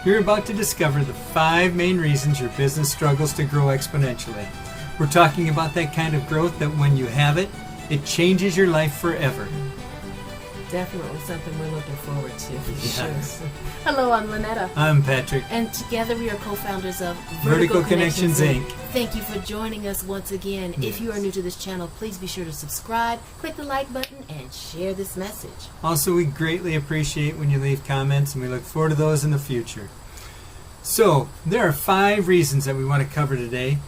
You're about to discover the 5 main reasons your business struggles to grow exponentially. We're talking about that kind of growth that when you have it, it changes your life forever. Definitely something we're looking forward to. Yes. Sure. Hello, I'm Linnetta. I'm Patrick. And together we are co-founders of verticalconnectionsinc. Thank you for joining us once again. Yes. If you are new to this channel, please be sure to subscribe, click the like button, and share this message. Also, we greatly appreciate when you leave comments, and we look forward to those in the future. So, there are 5 reasons that we want to cover today.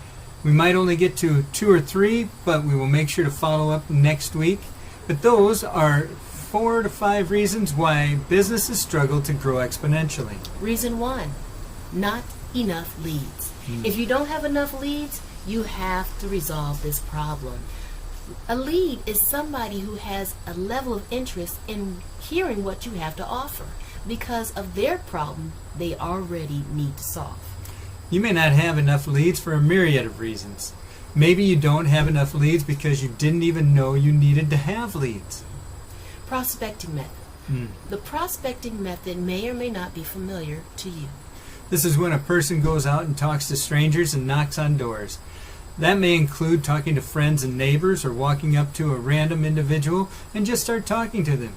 We might only get to 2 or 3, but we will make sure to follow up next week. But those are 4 to 5 reasons why businesses struggle to grow exponentially. Reason 1, not enough leads. If you don't have enough leads, you have to resolve this problem. A lead is somebody who has a level of interest in hearing what you have to offer because of their problem they already need to solve. You may not have enough leads for a myriad of reasons. Maybe you don't have enough leads because you didn't even know you needed to have leads. Prospecting method. The prospecting method may or may not be familiar to you. This is when a person goes out and talks to strangers and knocks on doors. That may include talking to friends and neighbors or walking up to a random individual and just start talking to them.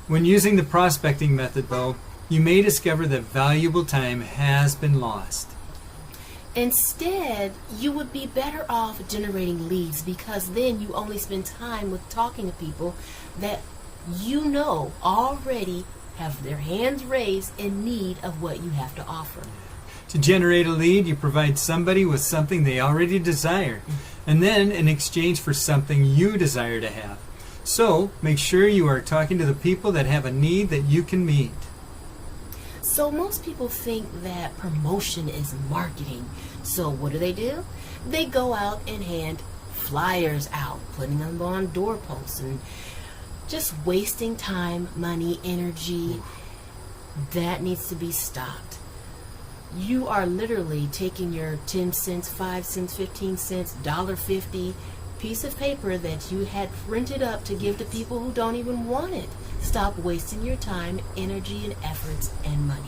When using the prospecting method, though, you may discover that valuable time has been lost. Instead, you would be better off generating leads because then you only spend time with talking to people that you know already have their hands raised in need of what you have to offer. To generate a lead, you provide somebody with something they already desire, and then in exchange for something you desire to have. So, make sure you are talking to the people that have a need that you can meet. So most people think that promotion is marketing. So what do? They go out and hand flyers out, putting them on doorposts, and just wasting time, money, energy. That needs to be stopped. You are literally taking your 10 cents, 5 cents, 15 cents, $1.50 piece of paper that you had printed up to give to people who don't even want it. Stop wasting your time, energy, and efforts and money.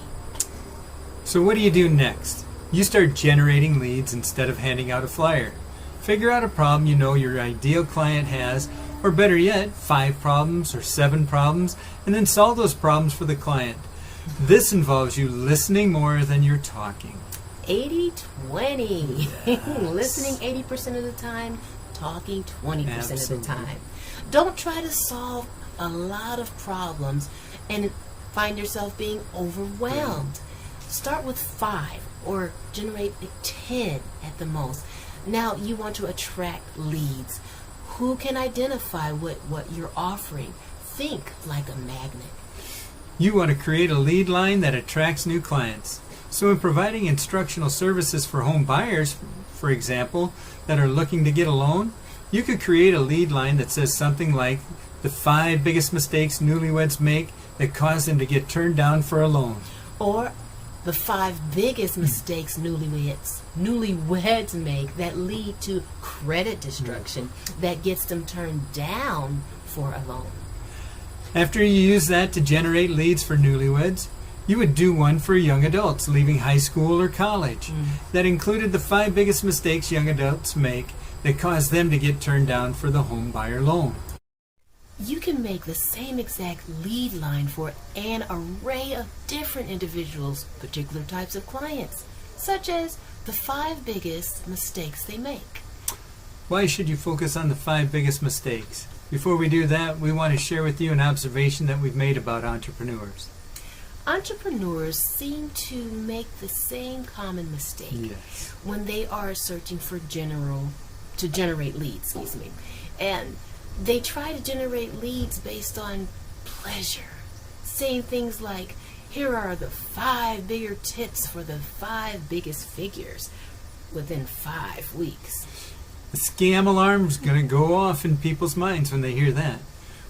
So what do you do next? You start generating leads instead of handing out a flyer. Figure out a problem you know your ideal client has, or better yet, 5 problems or 7 problems, and then solve those problems for the client. This involves you listening more than you're talking. 80-20. Yes. Listening 80% of the time, talking 20% Absolutely. of the time. Don't try to solve a lot of problems and find yourself being overwhelmed. Start with 5 or generate 10 at the most. Now you want to attract leads. Who can identify what you're offering? Think like a magnet. You want to create a lead line that attracts new clients. So in providing instructional services for home buyers, for example, that are looking to get a loan, you could create a lead line that says something like the 5 biggest mistakes newlyweds make that cause them to get turned down for a loan. Or the 5 biggest mistakes newlyweds make that lead to credit destruction that gets them turned down for a loan. After you use that to generate leads for newlyweds, you would do one for young adults leaving high school or college that included the 5 biggest mistakes young adults make that cause them to get turned down for the home buyer loan. You can make the same exact lead line for an array of different individuals, particular types of clients, such as the 5 biggest mistakes they make. Why should you focus on the 5 biggest mistakes? Before we do that, we want to share with you an observation that we've made about entrepreneurs. Entrepreneurs seem to make the same common mistake when they are searching for generate leads, and they try to generate leads based on pleasure, saying things like, here are the 5 bigger tips for the 5 biggest figures within 5 weeks. The scam alarm's going to go off in people's minds when they hear that.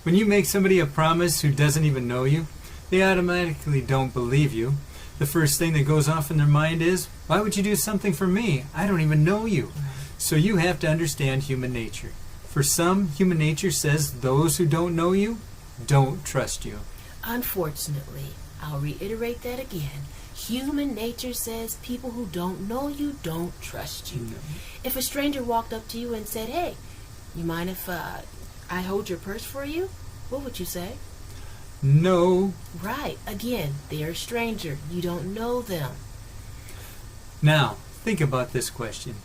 When you make somebody a promise who doesn't even know you, they automatically don't believe you. The first thing that goes off in their mind is, why would you do something for me? I don't even know you. So you have to understand human nature. For some, human nature says those who don't know you don't trust you. Unfortunately, I'll reiterate that again. Human nature says people who don't know you don't trust you. No. If a stranger walked up to you and said, "Hey, you mind if I hold your purse for you?" What would you say? No. Right. Again, they're a stranger. You don't know them. Now, think about this question.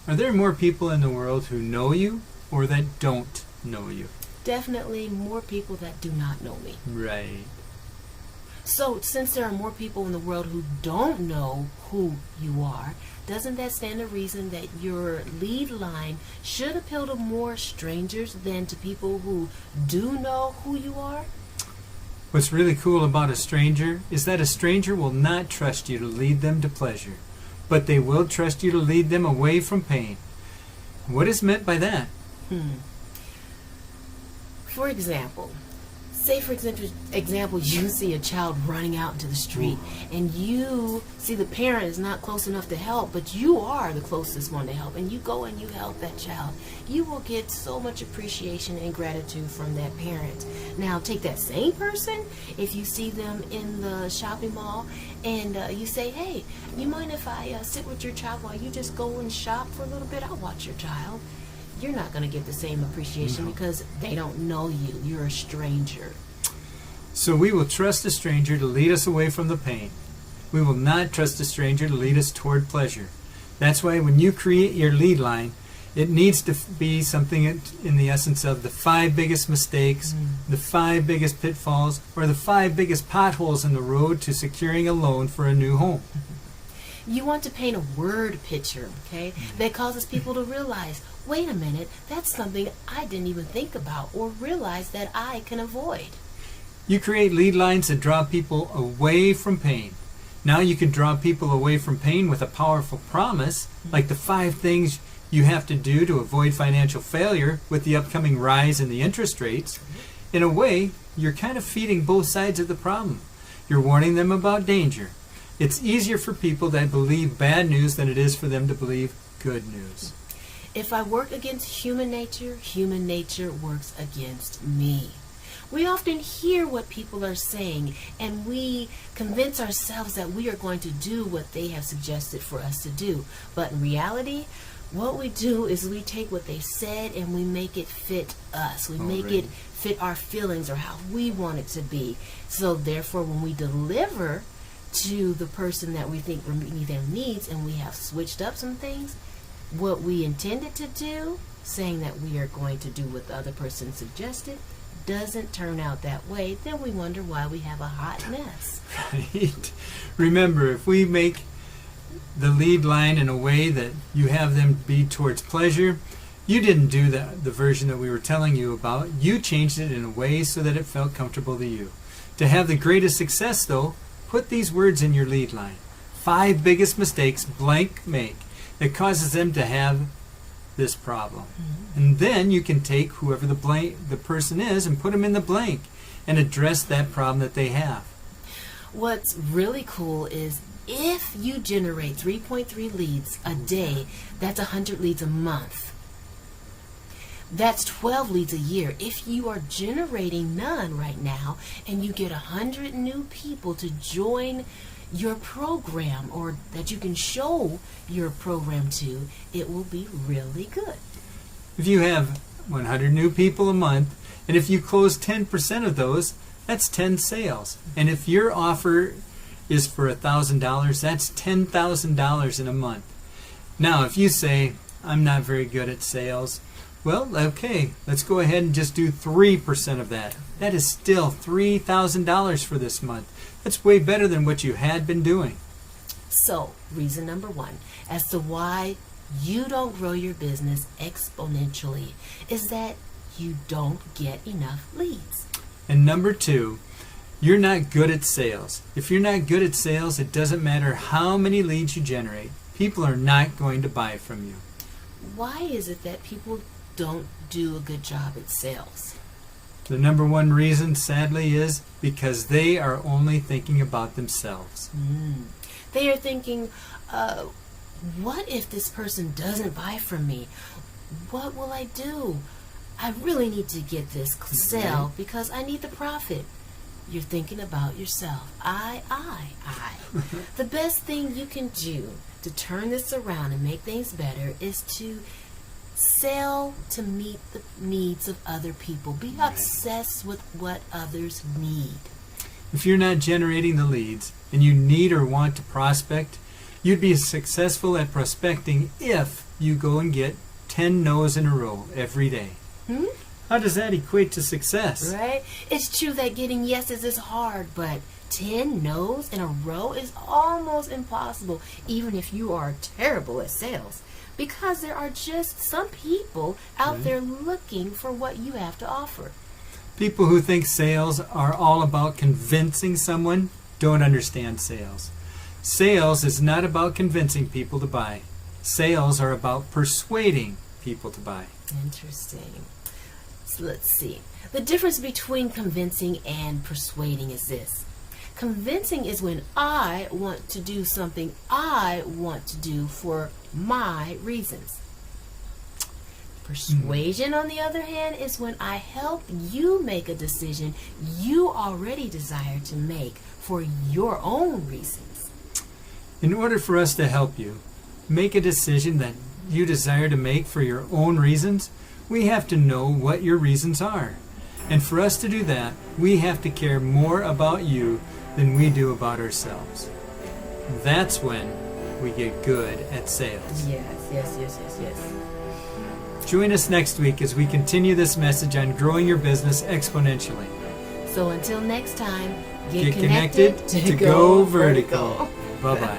Are there more people in the world who know you or that don't know you? Definitely more people that do not know me. Right. So, since there are more people in the world who don't know who you are, doesn't that stand to reason that your lead line should appeal to more strangers than to people who do know who you are? What's really cool about a stranger is that a stranger will not trust you to lead them to pleasure, but they will trust you to lead them away from pain. What is meant by that? For example, say for example, you see a child running out into the street and you see the parent is not close enough to help, but you are the closest one to help, and you go and you help that child. You will get so much appreciation and gratitude from that parent. Now take that same person, if you see them in the shopping mall and you say, "Hey, you mind if I sit with your child while you just go and shop for a little bit? I'll watch your child." You're not going to get the same appreciation because they don't know you. You're a stranger. So we will trust a stranger to lead us away from the pain. We will not trust a stranger to lead us toward pleasure. That's why when you create your lead line, it needs to be something in the essence of the 5 biggest mistakes, the 5 biggest pitfalls, or the 5 biggest potholes in the road to securing a loan for a new home. You want to paint a word picture, okay, that causes people to realize, wait a minute, that's something I didn't even think about or realize that I can avoid. You create lead lines that draw people away from pain. Now you can draw people away from pain with a powerful promise, like the 5 things you have to do to avoid financial failure with the upcoming rise in the interest rates. In a way, you're kind of feeding both sides of the problem. You're warning them about danger. It's easier for people that believe bad news than it is for them to believe good news. If I work against human nature works against me. We often hear what people are saying, and we convince ourselves that we are going to do what they have suggested for us to do. But in reality, what we do is we take what they said and we make it fit us. We make it fit our feelings or how we want it to be. So therefore, when we deliver to the person that we think will meet their needs and we have switched up some things, what we intended to do, saying that we are going to do what the other person suggested, doesn't turn out that way, then we wonder why we have a hot mess. Right. Remember, if we make the lead line in a way that you have them be towards pleasure, you didn't do the version that we were telling you about. You changed it in a way so that it felt comfortable to you. To have the greatest success, though, put these words in your lead line. 5 biggest mistakes blank make that causes them to have this problem. And then you can take whoever the person is and put them in the blank and address that problem that they have. What's really cool is if you generate 3.3 leads a day, that's 100 leads a month. That's 12 leads a year. If you are generating none right now and you get 100 new people to join your program or that you can show your program to, it will be really good. If you have 100 new people a month, and if you close 10% of those, that's 10 sales. And if your offer is for $1,000, that's $10,000 in a month. Now, if you say, I'm not very good at sales, well, okay, let's go ahead and just do 3% of that. That is still $3,000 for this month. That's way better than what you had been doing. So, reason number 1 as to why you don't grow your business exponentially is that you don't get enough leads. And number 2, you're not good at sales. If you're not good at sales, it doesn't matter how many leads you generate. People are not going to buy from you. Why is it that people don't do a good job at sales? The number 1 reason, sadly, is because they are only thinking about themselves. They are thinking, what if this person doesn't buy from me? What will I do? I really need to get this sale because I need the profit. you're thinking about yourself. I. The best thing you can do to turn this around and make things better is to sell to meet the needs of other people. Be obsessed with what others need. If you're not generating the leads and you need or want to prospect, you'd be successful at prospecting if you go and get 10 no's in a row every day. How does that equate to success? Right? It's true that getting yeses is hard, but 10 no's in a row is almost impossible, even if you are terrible at sales. Because there are just some people out there looking for what you have to offer. People who think sales are all about convincing someone don't understand sales. Sales is not about convincing people to buy. Sales are about persuading people to buy. Interesting. So let's see. The difference between convincing and persuading is this. Convincing is when I want to do something I want to do for my reasons. Persuasion, on the other hand, is when I help you make a decision you already desire to make for your own reasons. In order for us to help you make a decision that you desire to make for your own reasons, we have to know what your reasons are. And for us to do that, we have to care more about you than we do about ourselves. That's when we get good at sales. Yes. Join us next week as we continue this message on growing your business exponentially. So until next time, Get connected to go vertical. Bye-bye.